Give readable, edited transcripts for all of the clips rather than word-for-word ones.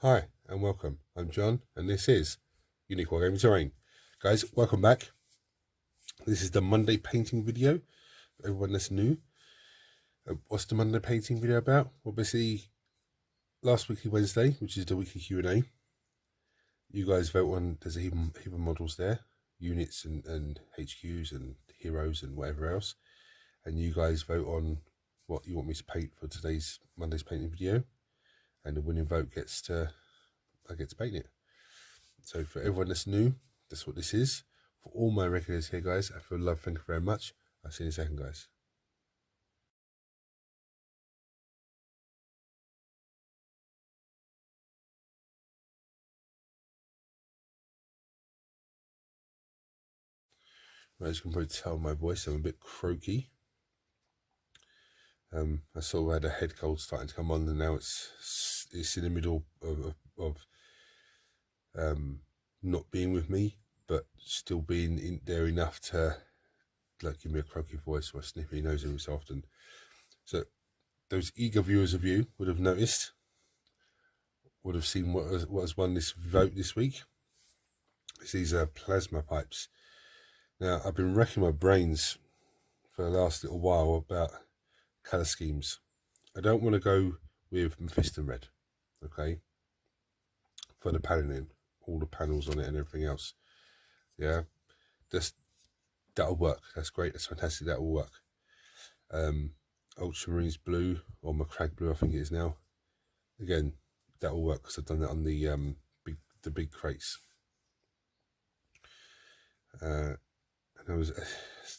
Hi and welcome. I'm John and this is Unique Wargaming Terrain. Guys, welcome back. This is the Monday painting video for everyone that's new. What's the Monday painting video about? Well, basically, last weekly Wednesday, which is the weekly Q&A, you guys vote on, there's a heap of models there, units and HQs and heroes and whatever else. And you guys vote on what you want me to paint for today's Monday's painting video. And the winning vote I get to paint it. So for everyone that's new, that's what this is. For all my regulars here, guys, I feel love. Thank you very much. I'll see you in a second, guys. Right, as you can probably tell my voice, I'm a bit croaky. I sort of had a head cold starting to come on, and now it's in the middle of not being with me, but still being in there enough to like give me a croaky voice or a sniffy nose every so often. So those eager viewers of you would have noticed, would have seen what has won this vote this week. It's these plasma pipes. Now I've been racking my brains for the last little while about colour schemes. I don't want to go with Mephisto red, okay, for the paneling, all the panels on it and everything else. Yeah, that'll work. That's great. That's fantastic. That will work. Ultramarines blue, or Macragge blue, I think it is now. Again, that will work because I've done that on the big crates. And I was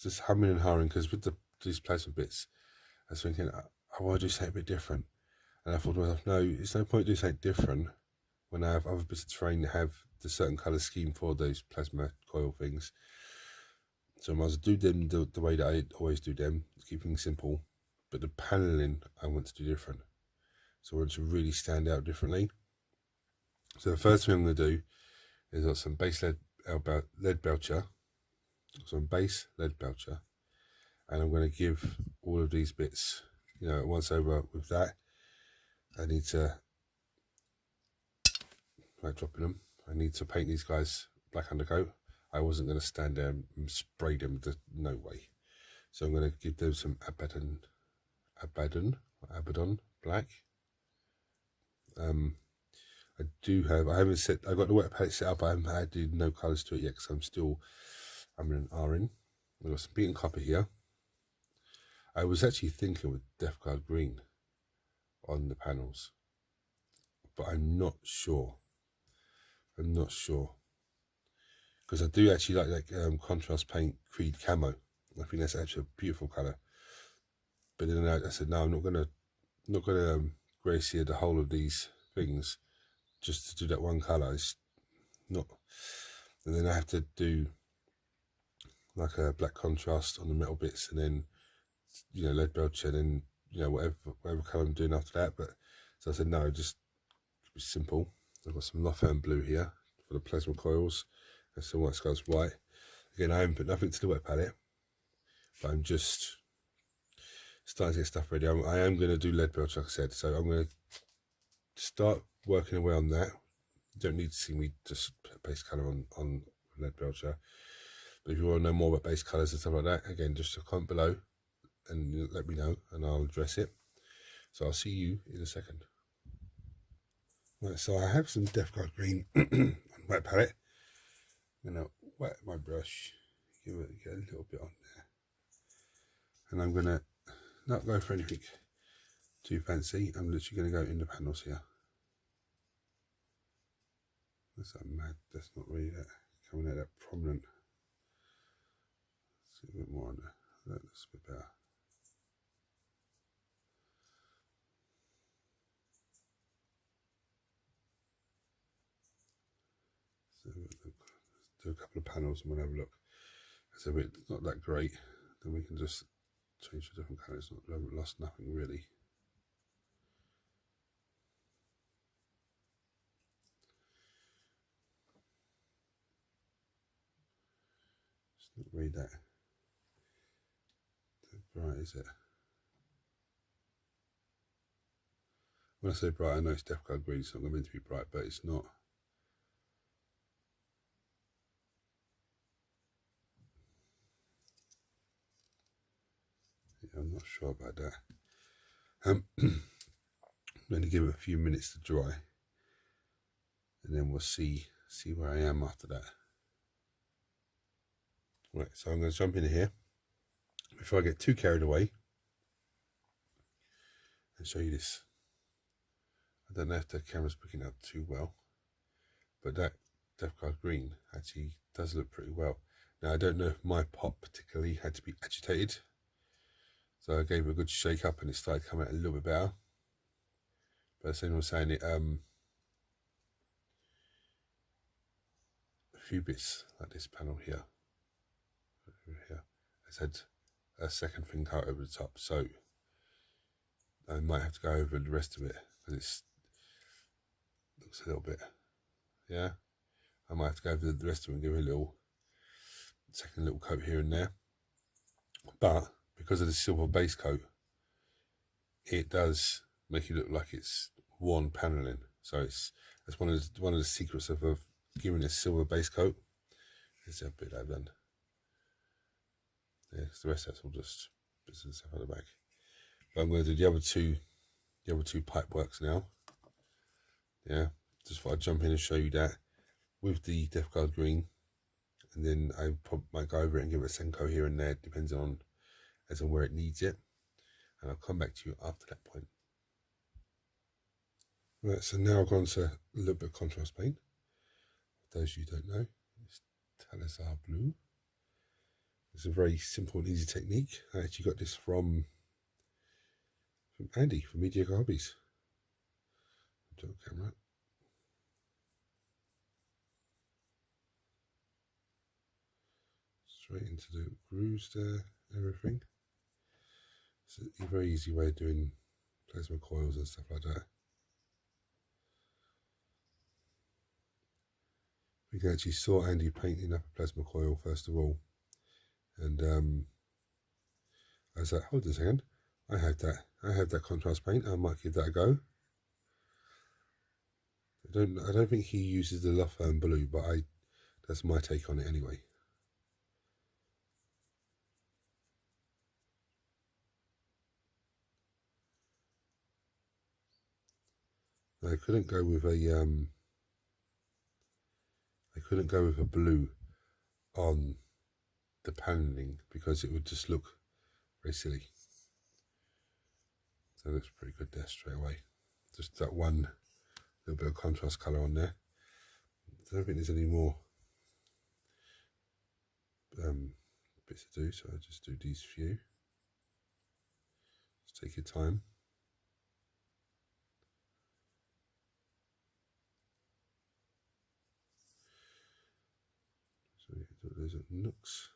just humming and hawing because with these plasma bits, I was thinking, I want to do something a bit different. And I thought to myself, no, it's no point doing something different when I have other bits of terrain that have the certain colour scheme for those plasma coil things. So I might as well do them the way that I always do them, keep things simple. But the panelling I want to do different. So I want to really stand out differently. So the first thing I'm going to do is got some base lead belcher, some base lead belcher, and I'm going to give all of these bits, once over with that, I need to, like dropping them, I need to paint these guys black undercoat. I wasn't going to stand there and spray them, no way. So I'm going to give them some Abaddon black. I got the wet palette set up, I haven't added no colours to it yet because I'm in an R-in. I've got some beaten copper here. I was actually thinking with Death Guard green on the panels, but I'm not sure. Because I do actually like that contrast paint Creed camo. I think that's actually a beautiful colour. But then I said, no, I'm not gonna grey sear the whole of these things just to do that one colour. It's not. And then I have to do like a black contrast on the metal bits, and then lead belcher, and then whatever colour I'm doing after that. But so I said, no, just keep it simple. I've got some Lothern blue here for the plasma coils. And some White Scars white. Again, I haven't put nothing to the wet palette, but I'm just starting to get stuff ready. I am going to do lead belcher, like I said, so I'm going to start working away on that. You don't need to see me just put base colour on lead belcher, but if you want to know more about base colours and stuff like that, again, just comment below and let me know and I'll address it. So I'll see you in a second. Right, so I have some Death Guard green on wet palette. I'm going to wet my brush, get a little bit on there, and I'm going to not go for anything too fancy. I'm literally going to go in the panels here. That's that mad, that's not really that coming out that prominent. Let's see a bit more on there, that looks a bit better. So let's do a couple of panels and we'll have a look. It's a bit not that great, then we can just change to different colours. We haven't lost nothing really. It's not really that bright, is it? When I say bright, I know it's Death Guard green, it's not meant to be bright, but it's not. Yeah, I'm not sure about that. I'm going to give it a few minutes to dry, and then we'll see where I am after that. Right, so I'm going to jump in here before I get too carried away and show you this. I don't know if the camera's picking up too well, but that Death Guard green actually does look pretty well. Now I don't know if my pot particularly had to be agitated, so I gave it a good shake up and it started coming out a little bit better. But as I was saying, it a few bits like this panel here, has had a second thin coat over the top, so I might have to go over the rest of it because it looks a little bit, yeah. I might have to go over the rest of it and give it a little second little coat here and there. But because of the silver base coat, it does make it look like it's worn paneling. So that's one of the secrets of giving a silver base coat. Is a bit I've done. Yeah, because the rest of that's all just bits and stuff on the back. But I'm going to do the other two pipe works now. Yeah, just thought I'd jump in and show you that with the Death Guard green, and then I might go over it and give it a second coat here and there, depends on as on where it needs it, and I'll come back to you after that point. Right, so now I've gone to a little bit of contrast paint. For those of you who don't know, it's Talazar Blue. It's a very simple and easy technique. I actually got this from Andy from Mediocre Hobbies. Camera. Straight into the grooves there, everything. It's a very easy way of doing plasma coils and stuff like that. We can actually saw Andy painting up a plasma coil first of all, and I was like, hold on a second, I have that contrast paint. I might give that a go. I don't think he uses the La Femme blue, but that's my take on it anyway. I couldn't go with a blue on the paneling because it would just look very silly. So it looks pretty good there straight away. Just that one little bit of contrast colour on there. I don't think there's any more bits to do, so I'll just do these few. Just take your time. So you can do those nooks.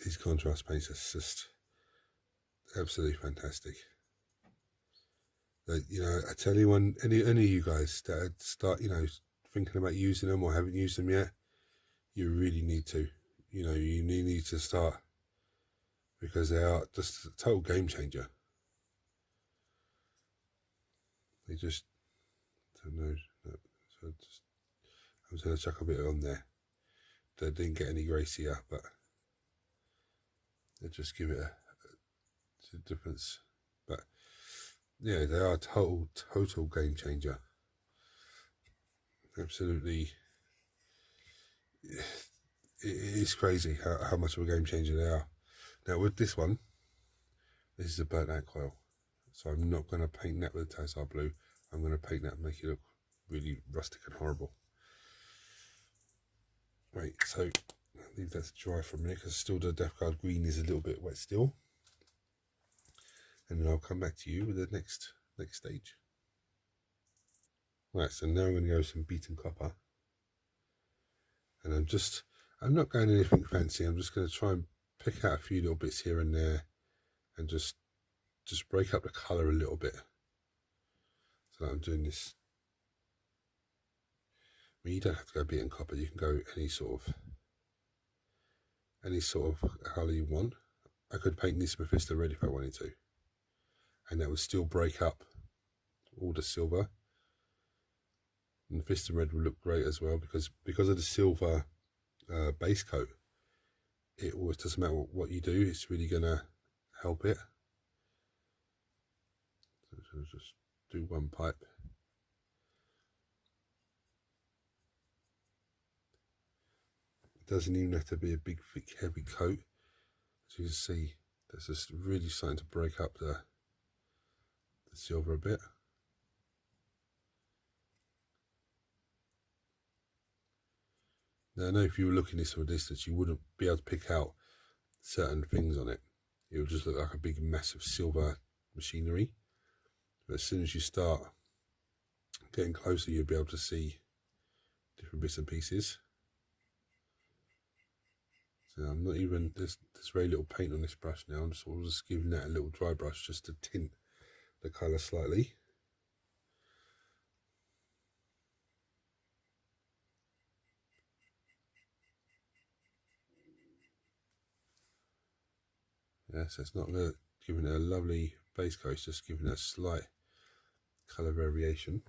These contrast paints are just absolutely fantastic. You know, I tell you, when any of you guys that start, you know, thinking about using them or haven't used them yet, you really need to. You know, you need to start because they are just a total game changer. They just don't know. So I'm just going to chuck a bit on there. They didn't get any grace here, but they just give it a difference. But yeah, they are a total game changer. Absolutely, it is crazy how much of a game changer they are. Now with this one, this is a burnt out coil, so I'm not going to paint that with Talazar blue. I'm going to paint that and make it look really rustic and horrible. Right, so I'll leave that to dry for a minute because still the Death Guard green is a little bit wet still, and then I'll come back to you with the next stage. Right, so now I'm going to go with some beaten copper, and I'm not going anything fancy. I'm just going to try and pick out a few little bits here and there and just break up the colour a little bit. So I'm doing this. I mean, you don't have to go beaten copper, you can go any sort of colour you want. I could paint this Mephisto red if I wanted to, and that would still break up all the silver. And Mephisto red would look great as well, because of the silver base coat. It always doesn't matter what you do, it's really gonna help it. So just do one pipe. It doesn't even have to be a big, thick, heavy coat. As you can see, that's just really starting to break up the silver a bit. Now I know if you were looking at this from a distance, you wouldn't be able to pick out certain things on it. It would just look like a big massive silver machinery. But as soon as you start getting closer, you'll be able to see different bits and pieces. So I'm not even, there's very little paint on this brush now. I'm sort of just giving that a little dry brush just to tint the colour slightly. Yeah, so it's not giving it a lovely base coat, it's just giving it a slight colour variation.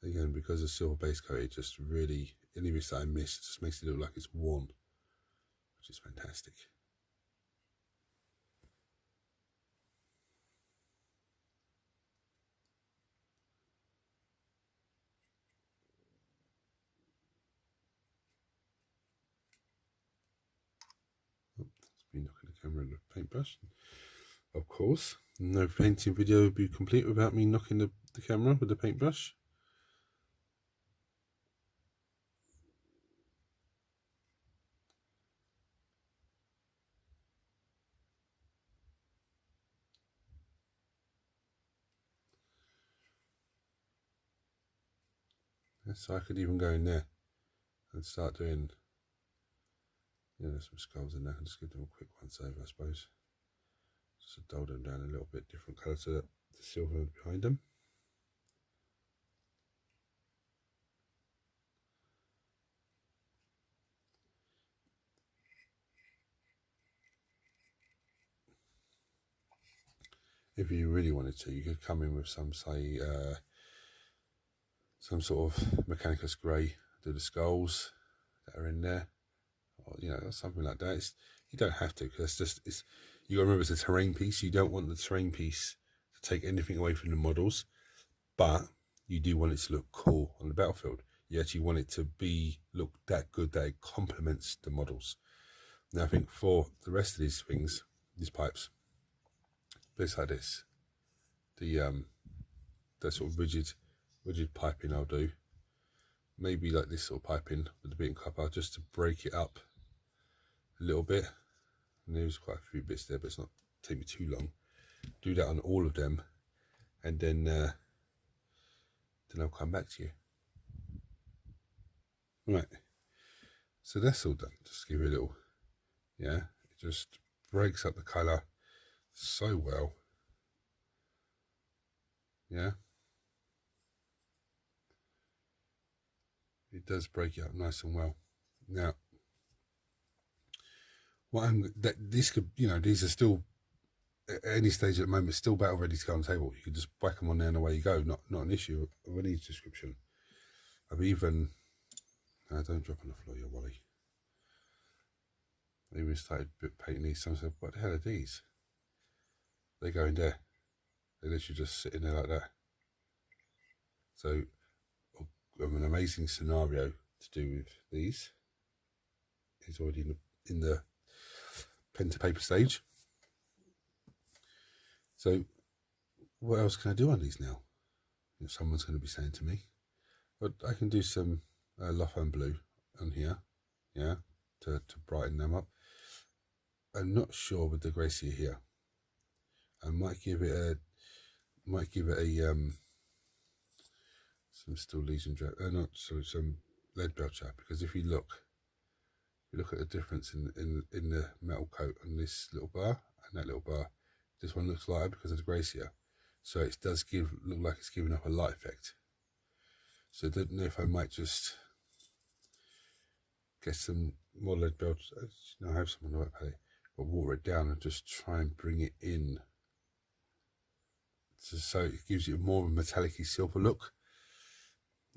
Again, because of silver base coat, it just really, any bits that I missed, just makes it look like it's worn, which is fantastic. Oh, it's been knocking the camera and the paintbrush. Of course, no painting video would be complete without me knocking the camera with the paintbrush. So I could even go in there and start doing, you know, some skulls in there and just give them a quick once over, I suppose. Just to dull them down a little bit, different colour to the silver behind them. If you really wanted to, you could come in with some, say, some sort of Mechanicus grey, do the skulls that are in there, or, you know, something like that. You don't have to, because you got to remember, it's a terrain piece. You don't want the terrain piece to take anything away from the models, but you do want it to look cool on the battlefield. You actually want it to look that good that it complements the models. Now I think for the rest of these things, these pipes, bits like this, the sort of rigid piping I'll do, maybe like this sort of piping with the beaten copper, just to break it up a little bit. And there's quite a few bits there, but it's not take me too long. Do that on all of them, and then I'll come back to you. Right, so that's all done. Just give it a little, yeah, it just breaks up the colour so well. Yeah, it does break it up nice and well. Now, this could, you know, these are still at any stage at the moment still battle ready to go on the table. You can just whack them on there and away you go. Not an issue of any description. I've even, don't drop on the floor, you Wally. I even started painting these. Someone said, "What the hell are these?" They go in there. They literally just sit in there like that. So, an amazing scenario to do with these is already in the pen to paper stage. So, what else can I do on these now? If someone's going to be saying to me, but I can do some Lotham blue on here, yeah, to brighten them up. I'm not sure with the Gracia here. I might give it a some steel lesion, not sorry, some lead belcher, because if you look at the difference in the metal coat on this little bar and that little bar, this one looks lighter because of the gracia, so it does look like it's giving up a light effect. So I don't know if I might just get some more lead belcher. I have some on the wet palette, but water it down and just try and bring it in, so it gives you more of a metallic-y silver look.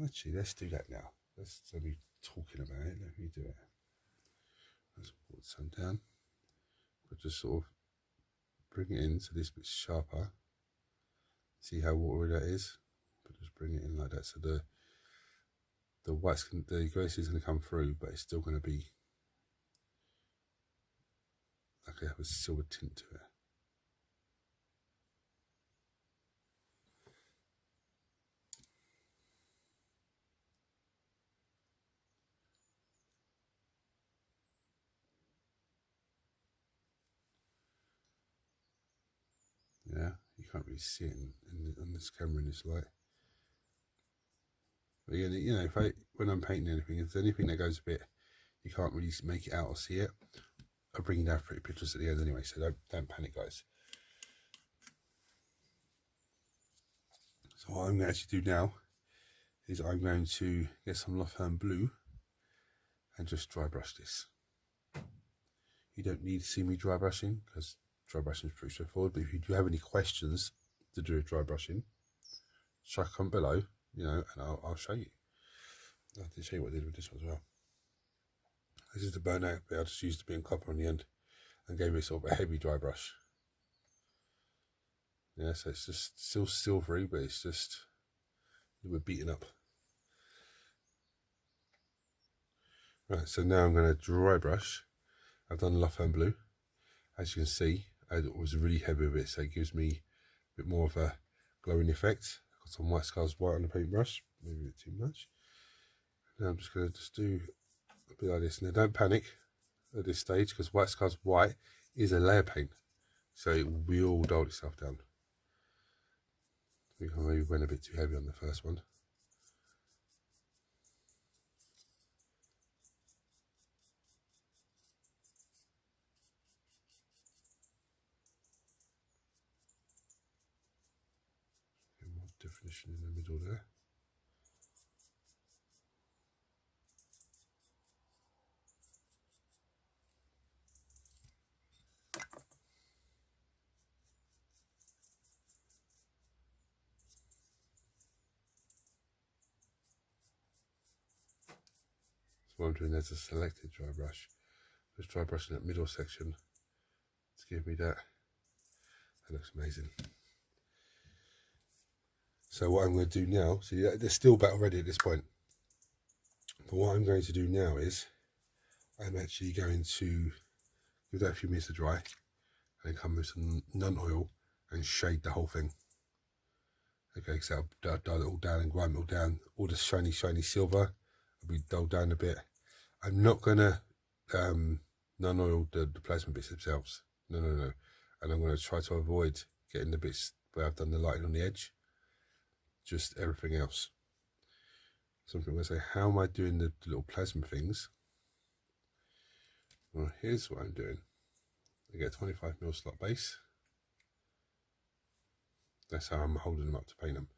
Actually, let's do that now. Let's be talking about it. Let me do it. Let's put some down, but just sort of bring it in so this bit's sharper. See how watery that is? But just bring it in like that, so the grace is going to come through, but it's still going to be like it have a silver tint to it. Yeah, you can't really see it on this camera in this light. But again, you know, when I'm painting anything, if there's anything that goes a bit, you can't really make it out or see it, I'll bring you down pretty pictures at the end anyway, so don't panic, guys. So what I'm going to actually do now is I'm going to get some Lothern blue and just dry brush this. You don't need to see me dry brushing, because dry brushing is pretty straightforward, but if you do have any questions to do with dry brushing, chuck them below, you know, and I'll show you. I did show you what I did with this one as well. This is the burnout bit. I just used the bit of copper on the end and gave it sort of a heavy dry brush. Yeah, so it's just still silvery, but it's just a little bit beaten up. Right, so now I'm going to dry brush. I've done Lothern blue. As you can see, I was really heavy with it, so it gives me a bit more of a glowing effect. I've got some White Scars White on the paintbrush, maybe a bit too much. Now I'm just going to do a bit like this. Now don't panic at this stage, because White Scars White is a layer paint, so it will dull itself down. I think I maybe went a bit too heavy on the first one. Get more definition in the middle there. So what I'm doing is a selected dry brush. Just dry brushing that middle section to give me that. That looks amazing. So what I'm going to do now, see, there's still battle ready at this point. But what I'm going to do now is I'm actually going to give that a few minutes to dry, and then come with some non-oil and shade the whole thing. Okay, so I'll dull it all down and grind it all down. All the shiny silver will be dulled down a bit. I'm not going to non-oil the plasma bits themselves. No. And I'm going to try to avoid getting the bits where I've done the lighting on the edge. Just everything else. So I'm going to say, how am I doing the little plasma things? Well, here's what I'm doing. I get a 25mm slot base. That's how I'm holding them up to paint them.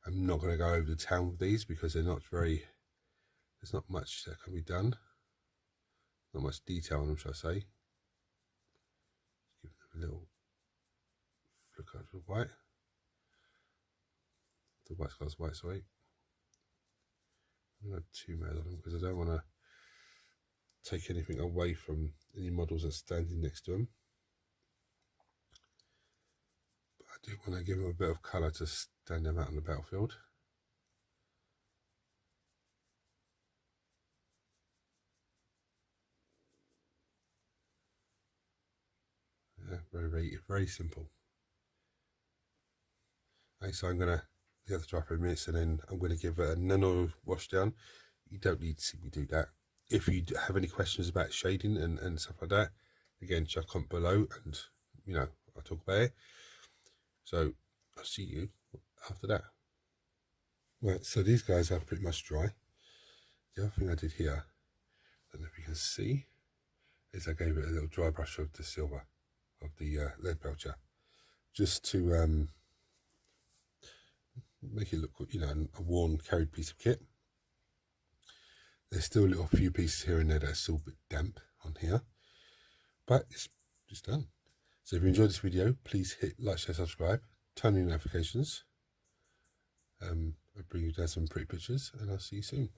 I'm not going to go over the town with these, because they're not very, there's not much that can be done. Not much detail on them, shall I say. Give them a little flick over the white. The White Scars White, sorry. I'm going to have 2 mil on them, because I don't want to take anything away from any models that's standing next to them. But I do want to give them a bit of colour to stand them out on the battlefield. Yeah, very simple. Okay, so I'm going to leave the dry for a minute, and then I'm going to give it a nano wash down. You don't need to see me do that. If you have any questions about shading and stuff like that, again, chuck comment below, and you know, I'll talk about it. So I'll see you after that. Right, so these guys are pretty much dry. The other thing I did here, I don't know if you can see, is I gave it a little dry brush of the silver, of the lead belcher, just to make it look, you know, a worn, carried piece of kit. There's still a little few pieces here and there that are still a bit damp on here, but it's just done. So if you enjoyed this video, please hit like, share, subscribe, turn on your notifications. I'll bring you down some pretty pictures, and I'll see you soon.